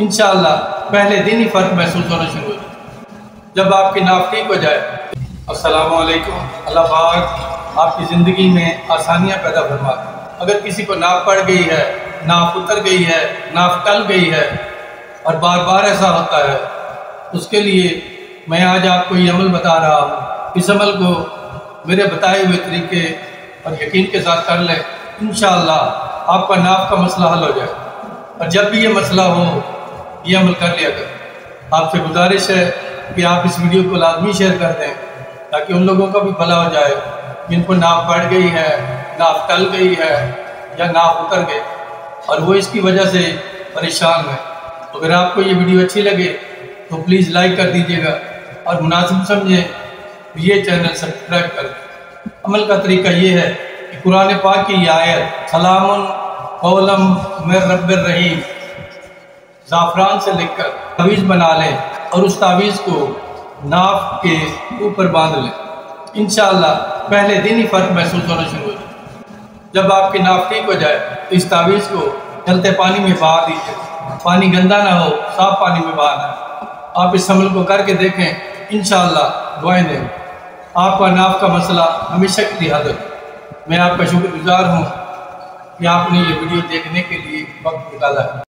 انشاءاللہ پہلے دن ہی فرق محسوس ہونا شروع ہو جائے جب آپ کی ناف ٹھیک ہو جائے۔ السلام علیکم۔ اللہ پاک آپ کی زندگی میں آسانیاں پیدا فرما۔ اگر کسی کو ناف پڑ گئی ہے، ناف اتر گئی ہے، ناف ٹل گئی ہے اور بار بار ایسا ہوتا ہے، اس کے لیے میں آج آپ کو یہ عمل بتا رہا ہوں۔ اس عمل کو میرے بتائے ہوئے طریقے اور یقین کے ساتھ کر لیں، انشاءاللہ آپ کا ناف کا مسئلہ حل ہو جائے۔ اور جب بھی یہ مسئلہ ہو یہ عمل کر لیا کریں۔ آپ سے گزارش ہے کہ آپ اس ویڈیو کو لازمی شیئر کر دیں تاکہ ان لوگوں کا بھی بھلا ہو جائے جن کو ناف بڑھ گئی ہے، ناف ٹل گئی ہے یا ناف اتر گئی اور وہ اس کی وجہ سے پریشان ہے۔ اگر آپ کو یہ ویڈیو اچھی لگے تو پلیز لائک کر دیجیے گا اور مناسب سمجھیں یہ چینل سبسکرائب کر دیں۔ عمل کا طریقہ یہ ہے کہ قرآن پاک کی یہ آیت سلام قولا من رب الرحیم زعفران سے لکھ کر تعویذ بنا لیں اور اس تعویذ کو ناف کے اوپر باندھ لیں۔ انشاءاللہ پہلے دن ہی فرق محسوس ہونا شروع ہو جائے جب آپ کی ناف ٹھیک ہو جائے تو اس تعویذ کو چلتے پانی میں بہا دیجیے۔ پانی گندا نہ ہو، صاف پانی میں بہانا ہے۔ آپ اس عمل کو کر کے دیکھیں، انشاءاللہ دعائیں دیں، آپ کا ناف کا مسئلہ ہمیشہ کے لیے حل ہو۔ میں آپ کا شکر گزار ہوں کہ آپ نے یہ ویڈیو دیکھنے کے لیے وقت نکالا ہے۔